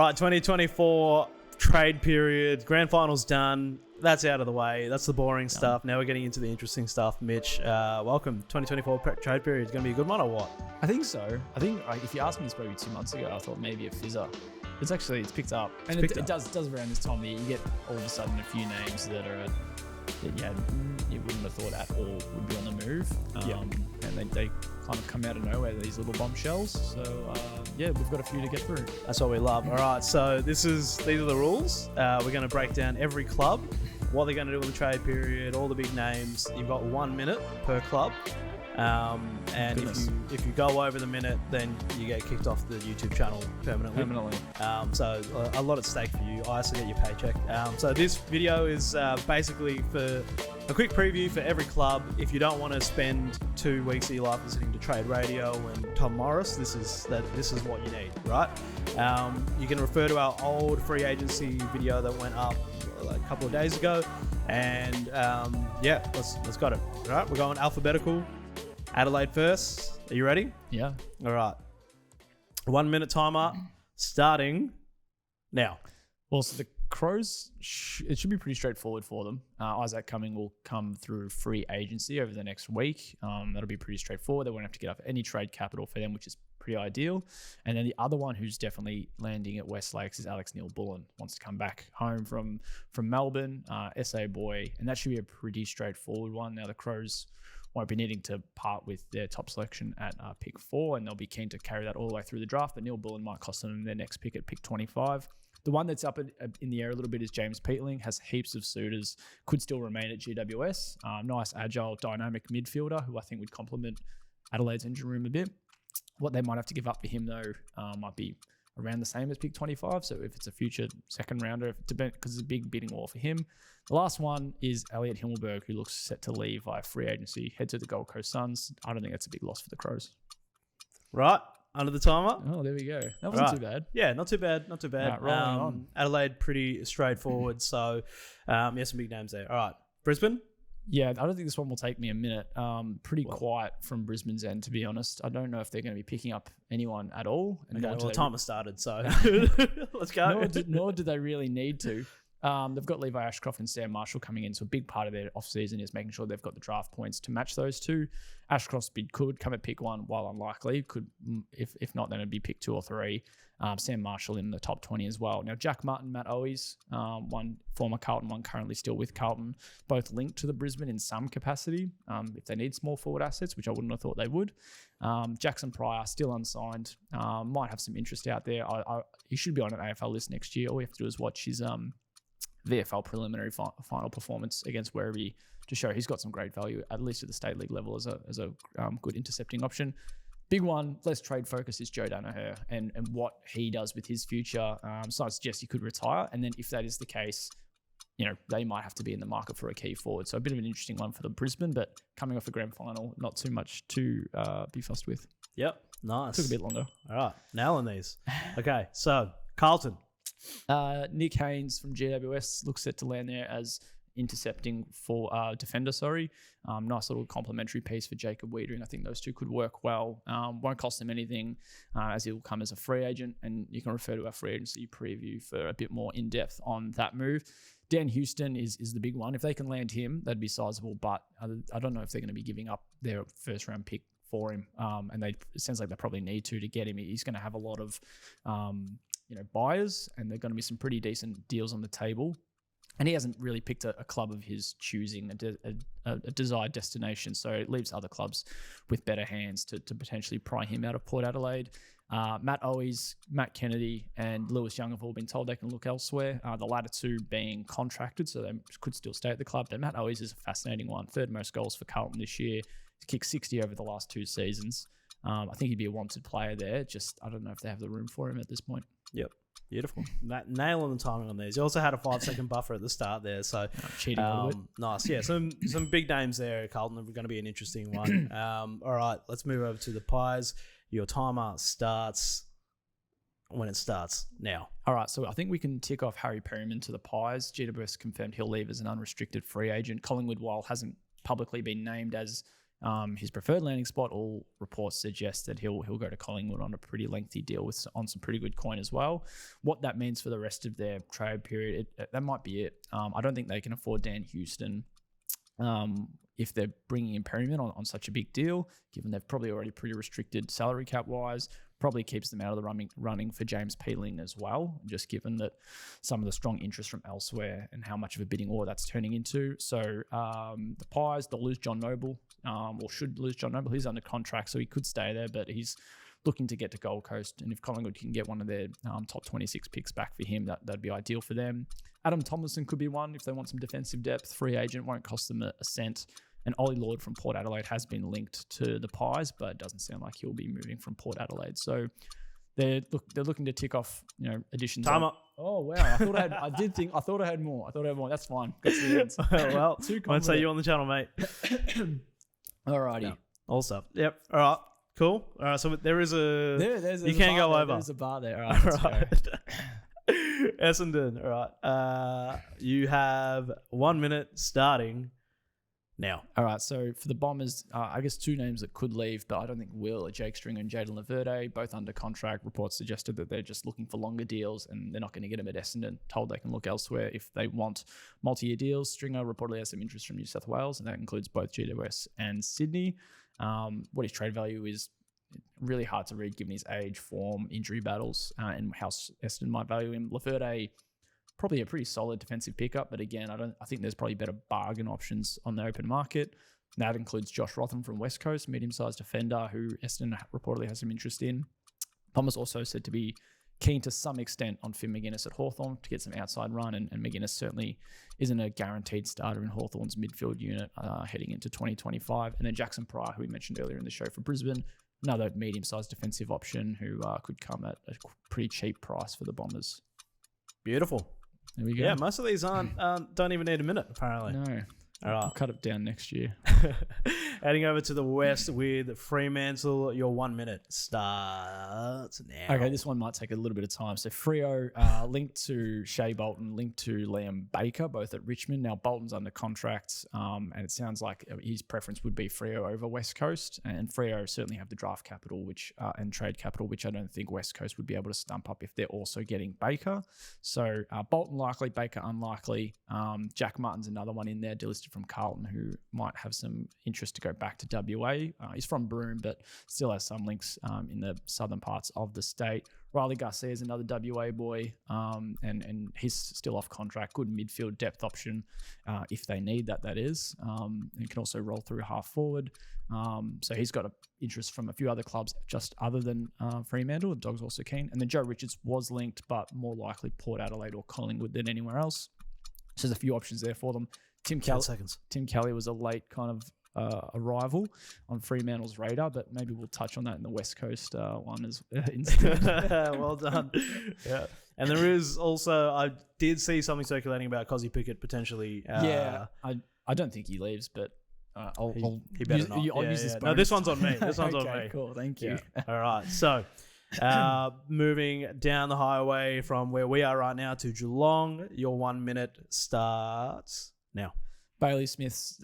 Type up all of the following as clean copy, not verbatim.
Right, 2024 trade period, grand finals done. That's out of the way. That's the boring stuff. Now we're getting into the interesting stuff. Mitch, welcome. 2024 trade period is going to be a good one or what? I think so. I think if you asked me this probably 2 months ago, I thought maybe a fizzer. It's picked up. And it does around this time of the year. You get all of a sudden a few names that are that you wouldn't have thought at all would be on the move. And they kind of come out of nowhere, these little bombshells. So we've got a few to get through. That's what we love. All right, so these are the rules. We're going to break down every club, what they're going to do in the trade period, all the big names. You've got 1 minute per club. And if you go over the minute, then you get kicked off the YouTube channel permanently. So a lot at stake for you. I also get your paycheck. So this video is basically for a quick preview for every club. If you don't want to spend 2 weeks of your life listening to Trade Radio and Tom Morris, this is what you need, right? You can refer to our old free agency video that went up a couple of days ago, and let's got it. All right, we're going alphabetical. Adelaide first. Are you ready? Yeah. All right. 1 minute timer starting now. Well, so the Crows, it should be pretty straightforward for them. Isaac Cumming will come through free agency over the next week. That'll be pretty straightforward. They won't have to get up any trade capital for them, which is pretty ideal. And then the other one who's definitely landing at West Lakes is Alex Neil-Bullen. Wants to come back home from Melbourne, SA boy. And that should be a pretty straightforward one. Now the Crows won't be needing to part with their top selection at pick 4, and they'll be keen to carry that all the way through the draft. But Neil-Bullen might cost them their next pick at pick 25. The one that's up in the air a little bit is James Peatling. Has heaps of suitors. Could still remain at GWS. Nice, agile, dynamic midfielder who I think would complement Adelaide's engine room a bit. What they might have to give up for him, though, might be around the same as pick 25. So if it's a future second rounder, because it's a big bidding war for him. The last one is Elliot Himmelberg, who looks set to leave via free agency, head to the Gold Coast Suns. I don't think that's a big loss for the Crows. Right, under the timer. Oh, there we go. That wasn't too bad. Yeah, not too bad. Not too bad. Right, rolling on. Adelaide, pretty straightforward. So, some big names there. All right, Brisbane. Yeah, I don't think this one will take me a minute. Pretty quiet from Brisbane's end, to be honest. I don't know if they're going to be picking up anyone at all. And the timer started, so let's go. Nor do they really need to. They've got Levi Ashcroft and Sam Marshall coming in, so a big part of their off-season is making sure they've got the draft points to match those two. Ashcroft's bid could come at pick 1, while unlikely. Could, if not, then it'd be pick 2 or 3. Sam Marshall in the top 20 as well. Now, Jack Martin, Matt Owies, one former Carlton, one currently still with Carlton, both linked to the Brisbane in some capacity if they need small forward assets, which I wouldn't have thought they would. Jackson Pryor, still unsigned, might have some interest out there. He should be on an AFL list next year. All we have to do is watch his VFL preliminary final performance against Werribee to show he's got some great value, at least at the state league level, as a good intercepting option. Big one, less trade focus, is Joe Danaher and what he does with his future. So I suggest he could retire. And then if that is the case, they might have to be in the market for a key forward. So a bit of an interesting one for the Brisbane, but coming off a grand final, not too much to be fussed with. Yep, nice. Took a bit longer. All right, nailing these. Okay, so Carlton. Nick Haynes from GWS looks set to land there as intercepting for defender. Nice little complimentary piece for Jacob Wiedering. I think those two could work well. Won't cost them anything as he will come as a free agent, and you can refer to our free agency preview for a bit more in depth on that move. Dan Houston is the big one. If they can land him, that'd be sizable, but I don't know if they're going to be giving up their first round pick for him. And it sounds like they probably need to get him. He's going to have a lot of buyers, and there are going to be some pretty decent deals on the table. And he hasn't really picked a club of his choosing, a desired destination. So it leaves other clubs with better hands to potentially pry him out of Port Adelaide. Matt Owies, Matt Kennedy, and Lewis Young have all been told they can look elsewhere. The latter two being contracted, so they could still stay at the club. But Matt Owies is a fascinating one. 3rd most goals for Carlton this year. He's kicked 60 over the last 2 seasons. I think he'd be a wanted player there. Just, I don't know if they have the room for him at this point. Yep. Beautiful. Nail on the timing on these. You also had a 5-second buffer at the start there, so cheating a little bit. Nice. Yeah, some big names there. Carlton are going to be an interesting one. All right, let's move over to the Pies. Your timer starts when it starts now. All right, so I think we can tick off Harry Perryman to the Pies. GWS confirmed he'll leave as an unrestricted free agent. Collingwood, while hasn't publicly been named as his preferred landing spot. All reports suggest that he'll go to Collingwood on a pretty lengthy deal on some pretty good coin as well. What that means for the rest of their trade period, that might be it. I don't think they can afford Dan Houston if they're bringing in Perryman on such a big deal, given they've probably already pretty restricted salary cap wise. Probably keeps them out of the running for James Peeling as well, just given that some of the strong interest from elsewhere and how much of a bidding war that's turning into. So the Pies, they'll lose John Noble, or should lose John Noble. He's under contract, so he could stay there, but he's looking to get to Gold Coast. And if Collingwood can get one of their top 26 picks back for him, that'd be ideal for them. Adam Tomlinson could be one if they want some defensive depth. Free agent, won't cost them a cent. And Ollie Lord from Port Adelaide has been linked to the Pies, but it doesn't sound like he'll be moving from Port Adelaide. So they're looking to tick off, additions. Time up. Oh wow! I thought I had more. That's fine. Got to the ends. Well, won't say you on the channel, mate. Alrighty. Yeah. All stuff. Yep. All right. Cool. All right. So there is there's you can't go over. There's a bar there. All right. Essendon. All right. You have 1 minute starting now. All right, so for the Bombers, I guess two names that could leave, but I don't think will, are Jake Stringer and Jayden Laverde, both under contract. Reports suggested that they're just looking for longer deals and they're not going to get them at Essendon. Told they can look elsewhere if they want multi-year deals. Stringer reportedly has some interest from New South Wales, and that includes both GWS and Sydney. What his trade value is really hard to read given his age, form, injury battles, and how Essendon might value him. Laverde, probably a pretty solid defensive pickup, but again, I think there's probably better bargain options on the open market. That includes Josh Rotham from West Coast, medium-sized defender who Essendon reportedly has some interest in. Thomas also said to be keen to some extent on Finn McGuinness at Hawthorn to get some outside run, and McGuinness certainly isn't a guaranteed starter in Hawthorn's midfield unit heading into 2025. And then Jackson Pryor, who we mentioned earlier in the show for Brisbane, another medium-sized defensive option who could come at a pretty cheap price for the Bombers. Beautiful. There we go. Yeah, most of these don't even need a minute, apparently. No. All right. I'll cut it down next year. Heading over to the west with Fremantle, your 1 minute starts now. Okay, this one might take a little bit of time. So Freo linked to Shea Bolton, linked to Liam Baker, both at Richmond. Now Bolton's under contract, and it sounds like his preference would be Freo over West Coast. And Freo certainly have the draft capital and trade capital, which I don't think West Coast would be able to stump up if they're also getting Baker. So Bolton likely, Baker unlikely. Jack Martin's another one in there, delisted from Carlton, who might have some interest to go back to WA. He's from Broome, but still has some links in the southern parts of the state. Riley Garcia is another WA boy, and he's still off contract. Good midfield depth option if they need that is. And can also roll through half forward. So he's got interest from a few other clubs just other than Fremantle. The Dogs also keen. And then Joe Richards was linked, but more likely Port Adelaide or Collingwood than anywhere else. So there's a few options there for them. Tim Kelly was a late kind of arrival on Fremantle's radar, but maybe we'll touch on that in the West Coast one as instead. Well done. Yeah. And there is also, I did see something circulating about Cozzy Pickett potentially. I don't think he leaves, but he better not. I'll use this. No, this one's on me. This one's okay, on me. Cool, thank you. Yeah. All right. So moving down the highway from where we are right now to Geelong, your 1 minute starts now. Bailey Smith's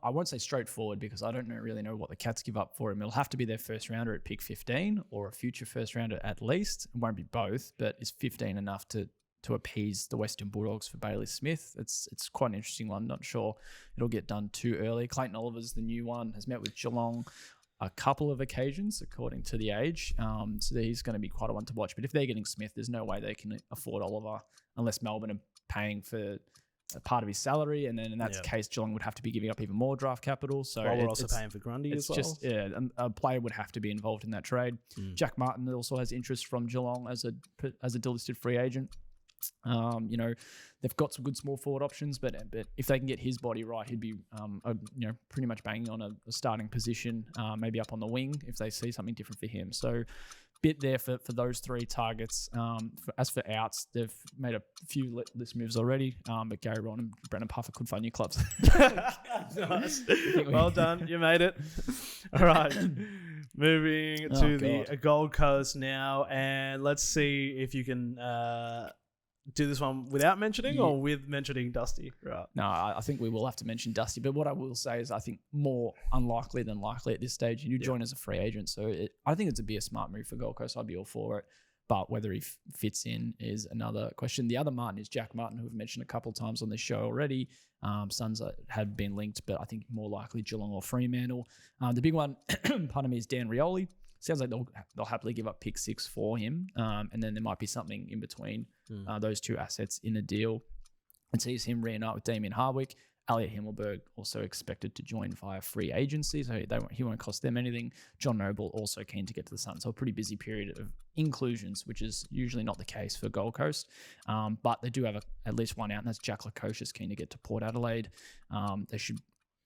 I won't say straightforward because I don't really know what the Cats give up for him. It'll have to be their first rounder at pick 15 or a future first rounder at least. It won't be both, but is 15 enough to appease the Western Bulldogs for Bailey Smith? It's quite an interesting one. Not sure it'll get done too early. Clayton Oliver's the new one, has met with Geelong a couple of occasions according to the age. So he's going to be quite a one to watch. But if they're getting Smith, there's no way they can afford Oliver unless Melbourne are paying for a part of his salary, and then in that case, Geelong would have to be giving up even more draft capital. So we're also paying for Grundy as well. A player would have to be involved in that trade. Jack Martin also has interest from Geelong as a delisted free agent. They've got some good small forward options, but if they can get his body right, he'd be pretty much banging on a starting position, maybe up on the wing if they see something different for him. So bit there for those three targets. As for outs, they've made a few list moves already, but Gary Ron and Brendan Puffer could find new clubs. Nice. Well done. You made it. All right. Moving to the Gold Coast now, and let's see if you can do this one without mentioning or with mentioning Dusty? Right. No, I think we will have to mention Dusty. But what I will say is I think more unlikely than likely at this stage. And you join as a free agent. So I think it'd be a smart move for Gold Coast. I'd be all for it. But whether he fits in is another question. The other Martin is Jack Martin, who we've mentioned a couple of times on this show already. Suns had been linked, but I think more likely Geelong or Fremantle. The big one, pardon me, is Dan Rioli. Sounds like they'll happily give up pick 6 for him. And then there might be something in between those two assets in a deal. And sees him reunite with Damien Hardwick. Elliot Himmelberg also expected to join via free agency, so he won't cost them anything. John Noble also keen to get to the Suns, so a pretty busy period of inclusions, which is usually not the case for Gold Coast. But they do have at least one out, and that's Jack Lukosius keen to get to Port Adelaide.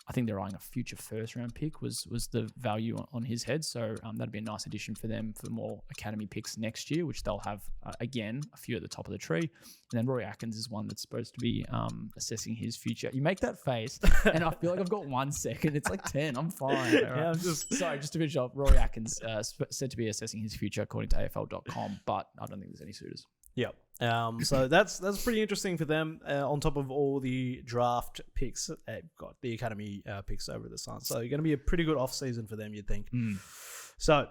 I think they're eyeing a future first-round pick was the value on his head. So that'd be a nice addition for them for more academy picks next year, which they'll have, again, a few at the top of the tree. And then Rory Atkins is one that's supposed to be assessing his future. You make that face, and I feel like I've got 1 second. It's like 10. I'm fine. Right? Yeah, just to finish off, Rory Atkins said to be assessing his future according to AFL.com, but I don't think there's any suitors. Yep. So that's pretty interesting for them. On top of all the draft picks, they've got the academy picks over the Suns. So going to be a pretty good off season for them, you'd think. So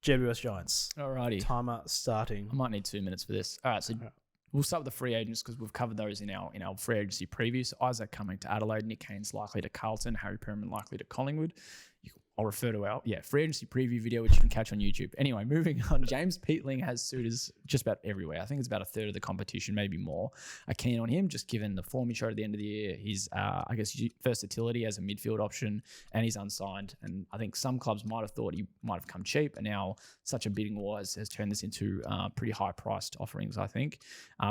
GWS Giants. Alrighty. Timer starting. I might need 2 minutes for this. All right. So we'll start with the free agents because we've covered those in our free agency preview. So Isaac coming to Adelaide, Nick Kane's likely to Carlton, Harry Perriman likely to Collingwood. I'll refer to our free agency preview video, which you can catch on YouTube. Anyway, moving on. James Peatling has suitors just about everywhere. I think it's about a third of the competition, maybe more, are keen on him, just given the form he showed at the end of the year, his, versatility as a midfield option, and he's unsigned. And I think some clubs might have thought he might have come cheap, and now such a bidding war has turned this into pretty high-priced offerings, I think.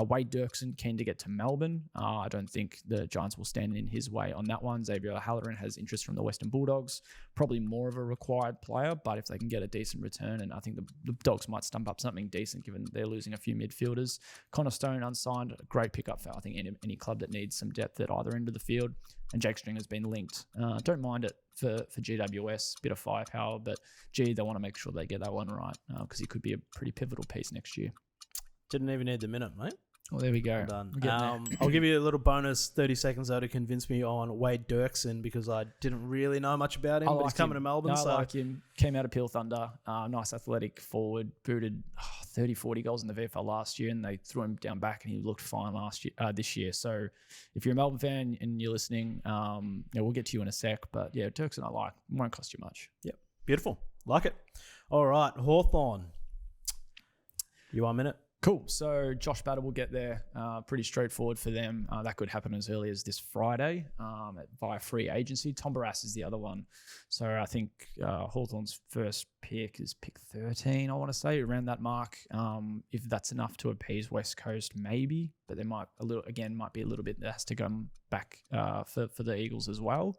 Wade Dirksen keen to get to Melbourne. I don't think the Giants will stand in his way on that one. Xavier Halloran has interest from the Western Bulldogs, probably more of a required player, but if they can get a decent return, and I think the Dogs might stump up something decent given they're losing a few midfielders. Connor Stone unsigned, a great pickup for I think any club that needs some depth at either end of the field. And Jake Stringer's been linked. Don't mind it for GWS, bit of firepower, but they want to make sure they get that one right because he could be a pretty pivotal piece next year. Didn't even need the minute, mate. Well, there we go. Well done. I'll give you a little bonus 30 seconds though to convince me on Wade Dirksen because I didn't really know much about him. But he's coming to Melbourne. I like him. Came out of Peel Thunder. Nice athletic forward. Booted 30, 40 goals in the VFL last year, and they threw him down back, and he looked fine this year. So if you're a Melbourne fan and you're listening, we'll get to you in a sec. But yeah, Dirksen I like. Won't cost you much. Yep. Beautiful. Like it. All right. Hawthorn. You 1 minute? Cool. So Josh Batter will get there. Pretty straightforward for them. That could happen as early as this Friday via free agency. Tom Barrass is the other one. So I think Hawthorn's first pick is pick 13, I want to say, around that mark. If that's enough to appease West Coast, maybe. But there might be a little bit that has to come back for the Eagles as well.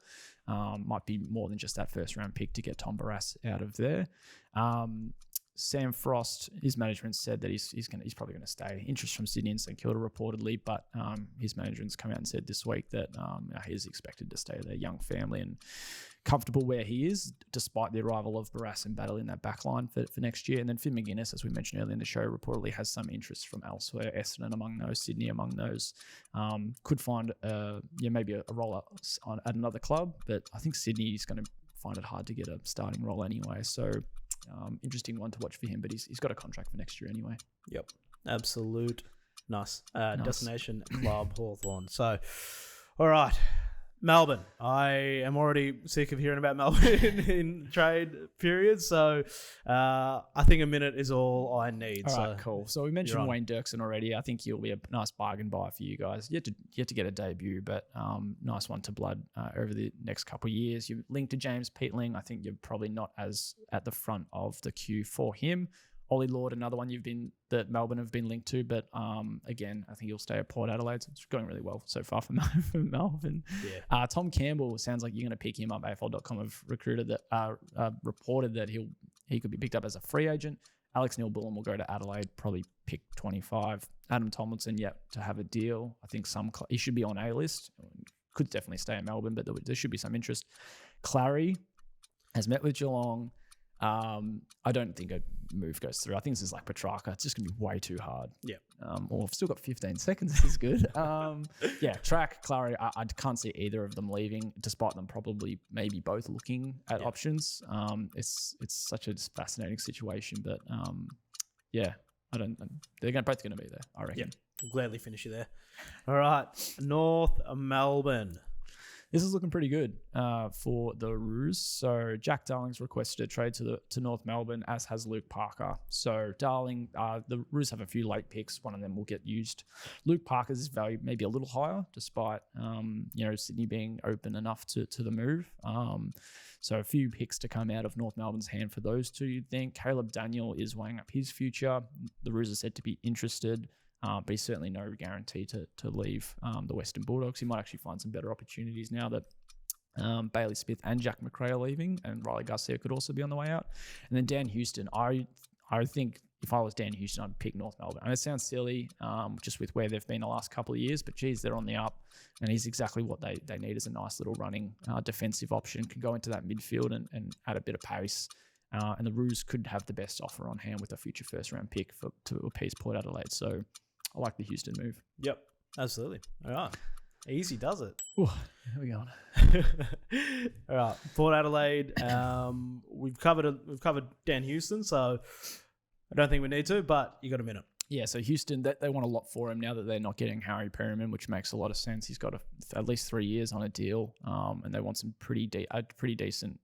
Might be more than just that first round pick to get Tom Barrass out of there. Sam Frost, his management said that he's probably going to stay. Interest from Sydney and St Kilda reportedly, but his management's come out and said this week that he's expected to stay there, young family and comfortable where he is, despite the arrival of Barrass and Battle in that back line for next year. And then Finn McGuinness, as we mentioned earlier in the show, reportedly has some interest from elsewhere, Essendon among those, Sydney among those. Could find maybe a role at another club, but I think Sydney is going to find it hard to get a starting role anyway. So interesting one to watch for him, but he's got a contract for next year anyway. Yep. Absolute. Nice. Destination Club Hawthorn. So, all right. Melbourne. I am already sick of hearing about Melbourne in trade periods, so I think a minute is all I need. All right, cool. So we mentioned Wayne Dirksen already. I think he'll be a nice bargain buy for you guys. You have to get a debut, but nice one to blood over the next couple of years. You're linked to James Peatling. I think you're probably not as at the front of the queue for him. Ollie Lord, another one that Melbourne have been linked to, but again, I think he'll stay at Port Adelaide. So it's going really well so far for Melbourne. Yeah. Tom Campbell sounds like you're going to pick him up. AFL.com have reported that he could be picked up as a free agent. Alex Neil-Bullen will go to Adelaide, probably pick 25. Adam Tomlinson, yet to have a deal. I think he should be on A list. Could definitely stay in Melbourne, but there should be some interest. Clary has met with Geelong. I don't think a move goes through. I think this is like Petrarca. It's just going to be way too hard. Yeah. Well, I've still got 15 seconds. This is good. Yeah, Track, Clary, I can't see either of them leaving, despite them probably maybe both looking at options. It's such a fascinating situation, but yeah, they're both going to be there, I reckon. Yeah, we'll gladly finish you there. All right, North Melbourne. This is looking pretty good for the Roos. So Jack Darling's requested a trade to North Melbourne, as has Luke Parker. So Darling, the Roos have a few late picks. One of them will get used. Luke Parker's value maybe a little higher, despite Sydney being open enough to the move. So a few picks to come out of North Melbourne's hand for those two, you'd think. Caleb Daniel is weighing up his future. The Roos are said to be interested. But he's certainly no guarantee to leave the Western Bulldogs. He might actually find some better opportunities now that Bailey Smith and Jack McRae are leaving, and Riley Garcia could also be on the way out. And then Dan Houston, I think if I was Dan Houston, I'd pick North Melbourne. And it sounds silly, just with where they've been the last couple of years, but geez, they're on the up, and he's exactly what they need as a nice little running defensive option. Can go into that midfield and add a bit of pace. And the Roos could have the best offer on hand with a future first-round pick to appease Port Adelaide. So I like the Houston move. Yep, absolutely. All right. Easy does it. Ooh, here we go. All right. Port Adelaide. We've covered Dan Houston, so I don't think we need to, but you got a minute. Yeah, so Houston, they want a lot for him now that they're not getting Harry Perryman, which makes a lot of sense. He's got at least 3 years on a deal, and they want some pretty decent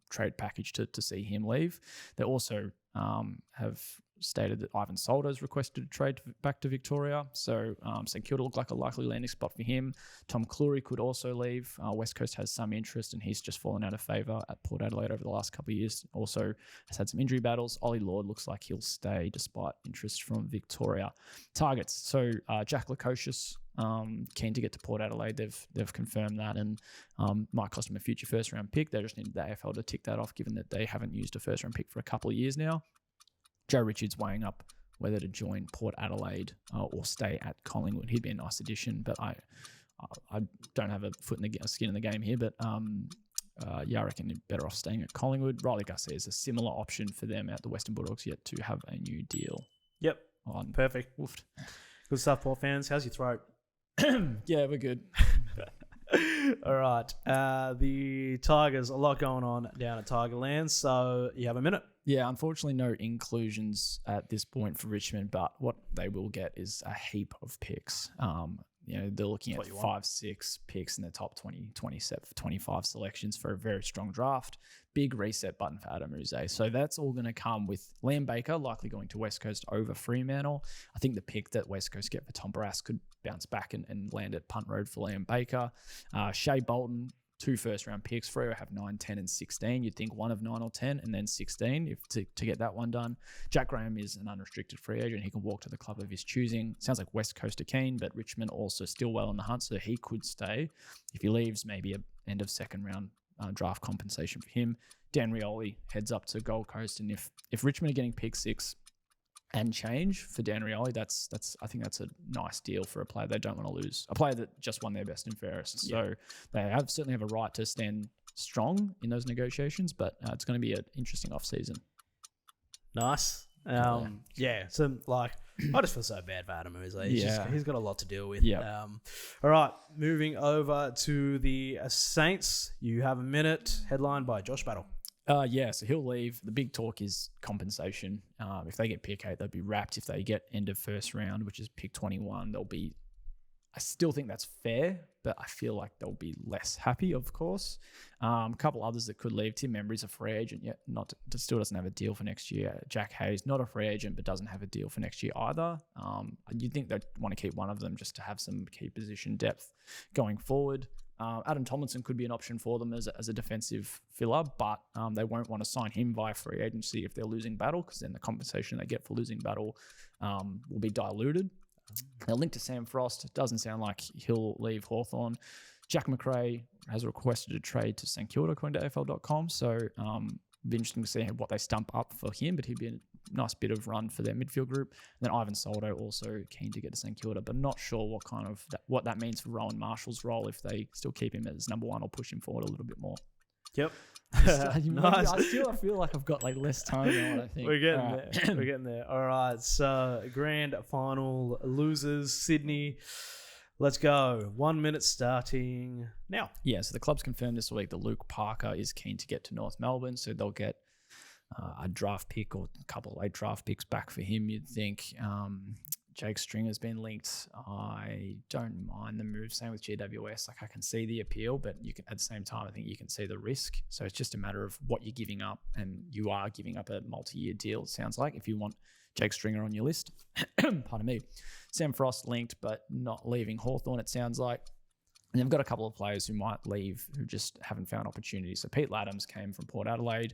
trade package to see him leave. They also have stated that Ivan Soldo has requested a trade back to Victoria, so St Kilda look like a likely landing spot for him. Tom Cleary could also leave. West Coast has some interest, and he's just fallen out of favour at Port Adelaide over the last couple of years. Also has had some injury battles. Ollie Lord looks like he'll stay despite interest from Victoria. Targets. So Jack Lukosius, keen to get to Port Adelaide. They've confirmed that, and might cost them a future first round pick. They just need the AFL to tick that off, given that they haven't used a first round pick for a couple of years now. Joe Richards weighing up whether to join Port Adelaide or stay at Collingwood. He'd be a nice addition, but I don't have a skin in the game here. But I reckon you're better off staying at Collingwood. Riley Garcia is a similar option for them at the Western Bulldogs, yet to have a new deal. Yep, perfect. Woofed. Good stuff, Port fans. How's your throat? Yeah, we're good. All right. The Tigers, a lot going on down at Tigerland, so you have a minute. Yeah, unfortunately, no inclusions at this point for Richmond, but what they will get is a heap of picks. They're looking at 5-6 picks in the top 20, 27, 25 selections for a very strong draft. Big reset button for Adam Ruse. So that's all going to come with Liam Baker likely going to West Coast over Fremantle. I think the pick that West Coast get for Tom Barrass could bounce back and land at punt road for Liam Baker. Shea Bolton, 2 first-round picks. Freo have 9, 10, and 16. You'd think one of 9 or 10, and then 16 to get that one done. Jack Graham is an unrestricted free agent. He can walk to the club of his choosing. Sounds like West Coast are keen, but Richmond also still well in the hunt, so he could stay. If he leaves, maybe a end of second-round draft compensation for him. Dan Rioli heads up to Gold Coast, and if Richmond are getting pick 6 and change for Dan Rioli, I think that's a nice deal for a player they don't want to lose. A player that just won their best and fairest. So they certainly have a right to stand strong in those negotiations, but it's going to be an interesting off-season. Nice. So I just feel so bad for Adam Ruse. He's got a lot to deal with. Yeah. All right, moving over to the Saints. You have a minute. Headlined by Josh Battle. So he'll leave. The big talk is compensation. If they get pick 8, they'll be wrapped. If they get end of first round, which is pick 21, they'll be... I still think that's fair, but I feel like they'll be less happy, of course. A couple others that could leave. Tim Membry's a free agent, yet still doesn't have a deal for next year. Jack Hayes, not a free agent, but doesn't have a deal for next year either. You'd think they'd want to keep one of them just to have some key position depth going forward. Adam Tomlinson could be an option for them as a defensive filler, but they won't want to sign him via free agency if they're losing battle, because then the compensation they get for losing battle will be diluted. They're linked to Sam Frost. It doesn't sound like he'll leave Hawthorn. Jack McRae has requested a trade to St Kilda, according to AFL.com, so it'd be interesting to see what they stump up for him, but he'd be a nice bit of run for their midfield group. And then Ivan Soldo also keen to get to St Kilda, but not sure what that means for Rowan Marshall's role if they still keep him as number 1 or push him forward a little bit more. Yep. Nice. I still feel like I've got like less time than what I think. We're getting there. We're getting there. All right. So grand final losers, Sydney. Let's go. 1 minute starting now. Yeah, so the club's confirmed this week that Luke Parker is keen to get to North Melbourne, so they'll get a draft pick or a couple of late draft picks back for him, you'd think. Jake Stringer's been linked. I don't mind the move. Same with GWS. Like, I can see the appeal, but you can, at the same time, I think you can see the risk. So it's just a matter of what you're giving up, and you are giving up a multi-year deal, it sounds like, if you want Jake Stringer on your list. Pardon me. Sam Frost linked, but not leaving Hawthorn, it sounds like. And they've got a couple of players who might leave who just haven't found opportunities. So Pete Laddams came from Port Adelaide.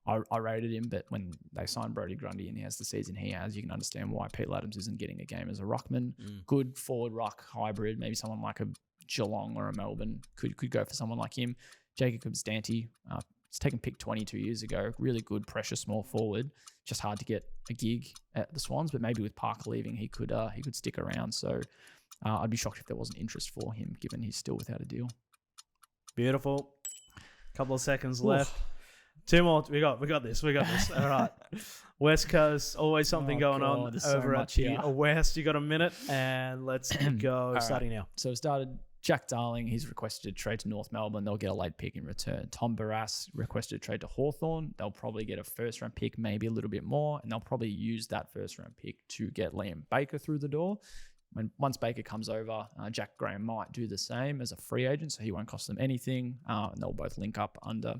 I rated him, but when they signed Brodie Grundy and he has the season he has, you can understand why Pete Laddams isn't getting a game as a ruckman. Good forward ruck hybrid. Maybe someone like a Geelong or a Melbourne could go for someone like him. Jacob Stanty, he's taken pick 22 years ago. Really good pressure small forward. Just hard to get a gig at the Swans, but maybe with Parker leaving, he could stick around. So I'd be shocked if there wasn't interest for him, given he's still without a deal. Beautiful. Couple of seconds left. Two more. We got this. All right. West Coast, always something going on over at the West. You got a minute, and let's go. Starting now. So it started. Jack Darling, he's requested a trade to North Melbourne. They'll get a late pick in return. Tom Barras requested a trade to Hawthorn. They'll probably get a first-round pick, maybe a little bit more, and they'll probably use that first-round pick to get Liam Baker through the door. Once Baker comes over, Jack Graham might do the same as a free agent, so he won't cost them anything, and they'll both link up under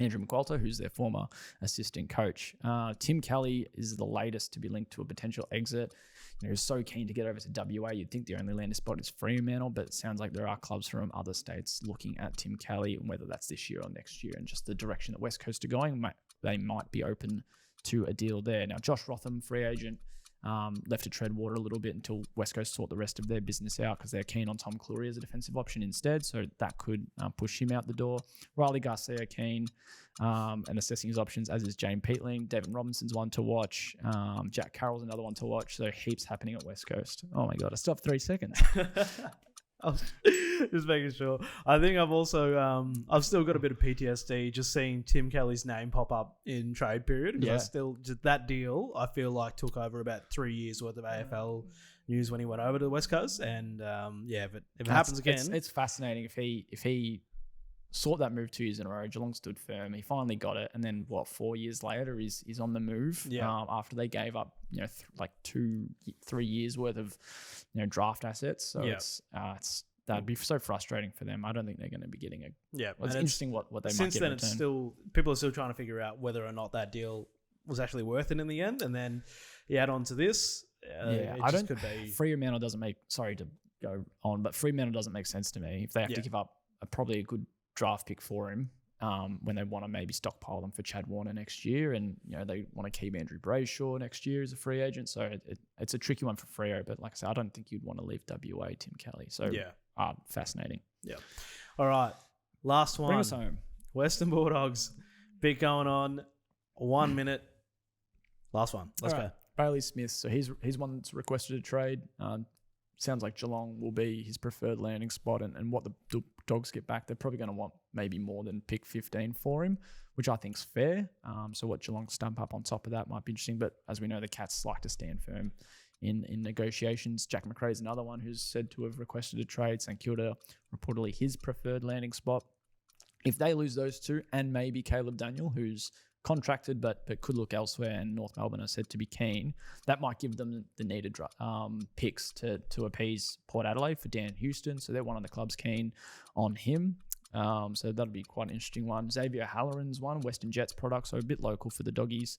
Andrew McQualter, who's their former assistant coach. Tim Kelly is the latest to be linked to a potential exit. You know, he's so keen to get over to WA. You'd think the only landing spot is Fremantle, but it sounds like there are clubs from other states looking at Tim Kelly, and whether that's this year or next year, and just the direction that West Coast are going, they might be open to a deal there. Now, Josh Rotham, free agent, left to tread water a little bit until West Coast sort the rest of their business out, because they're keen on Tom Cleary as a defensive option instead, so that could push him out the door. Riley Garcia keen and assessing his options, as is Jane Peatling. Devin Robinson's one to watch. Jack Carroll's another one to watch. So heaps happening at West Coast. Oh my God, I stopped 3 seconds. I was just making sure. I think I've also I've still got a bit of PTSD just seeing Tim Kelly's name pop up in trade period, because I still just that deal I feel like took over about 3 years worth of AFL news when he went over to the West Coast, and if it happens again, it's fascinating. If he sought that move 2 years in a row, Geelong stood firm. He finally got it, and then 4 years later, he's on the move. After they gave up 2-3 years worth of draft assets. So it's that'd be so frustrating for them. I don't think they're going to be getting it's interesting what they might get. Since then, it's still people are still trying to figure out whether or not that deal was actually worth it in the end, and then you add on to this. Fremantle doesn't make. Sorry to go on, but Fremantle doesn't make sense to me if they have to give up probably a good draft pick for him when they want to maybe stockpile them for Chad Warner next year, and they want to keep Andrew Brayshaw next year as a free agent. So it's a tricky one for Freo, but like I said, I don't think you'd want to leave WA Tim Kelly. So fascinating. Yeah. All right, last one. Bring us home. Western Bulldogs, bit going on. 1 minute. Last one. Let's go. Bailey Smith. So he's one that's requested a trade. Sounds like Geelong will be his preferred landing spot, and what the Dogs get back, they're probably going to want maybe more than pick 15 for him, which I think's fair. So what Geelong stump up on top of that might be interesting, but as we know, the Cats like to stand firm in negotiations. Jack McRae's another one who's said to have requested a trade. St Kilda reportedly his preferred landing spot. If they lose those two, and maybe Caleb Daniel, who's contracted but could look elsewhere, and North Melbourne are said to be keen, that might give them the needed picks to appease Port Adelaide for Dan Houston. So they're one of the clubs keen on him. So that'll be quite an interesting one. Xavier Halloran's one, Western Jets product, so a bit local for the Doggies,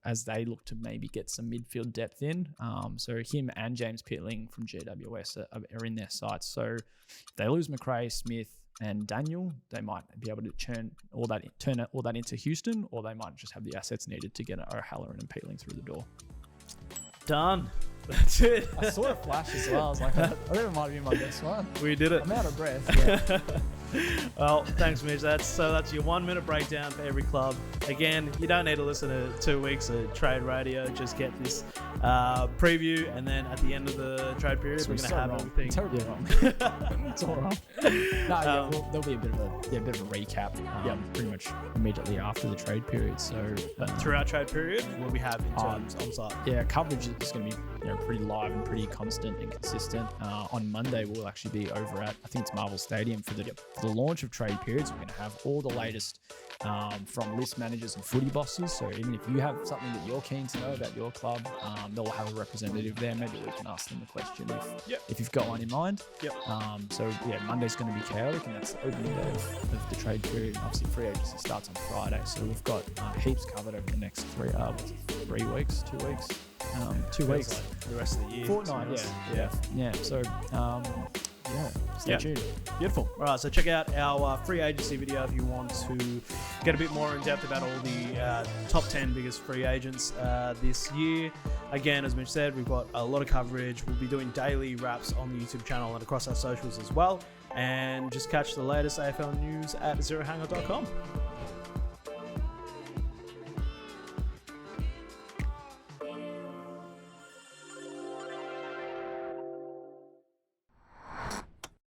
as they look to maybe get some midfield depth in. So him and James Pitling from GWS are in their sights. So if they lose McRae, Smith, and Daniel, they might be able to turn all that into Houston, or they might just have the assets needed to get O'Halloran and Peatling through the door. Done. That's it. I saw a flash as well. I was like, I think it might be my best one. We did it. I'm out of breath. Yeah. Well, thanks, Mitch. That's your 1 minute breakdown for every club. Again, you don't need to listen to 2 weeks of trade radio. Just get this preview, and then at the end of the trade period, we're going to have everything. Terribly wrong. It's all wrong. There'll be a bit of a recap. Pretty much immediately after the trade period. So throughout trade period, what we have in terms on site. Yeah, coverage is going to be pretty live and pretty constant and consistent. On Monday, we'll actually be over at, I think it's Marvel Stadium for the launch of trade periods. We're going to have all the latest from list managers and footy bosses. So even if you have something that you're keen to know about your club, they'll have a representative there. Maybe we can ask them a question if you've got one in mind. Monday's going to be chaotic, and that's the opening day of the trade period. Obviously, free agency starts on Friday, so we've got heaps covered over the next 3 weeks, 2 weeks. 2 weeks. Like the rest of the year. Fortnight, yeah. So, stay tuned. Beautiful. All right, so check out our free agency video if you want to get a bit more in depth about all the top 10 biggest free agents this year. Again, as Mitch said, we've got a lot of coverage. We'll be doing daily wraps on the YouTube channel and across our socials as well. And just catch the latest AFL news at zerohanger.com.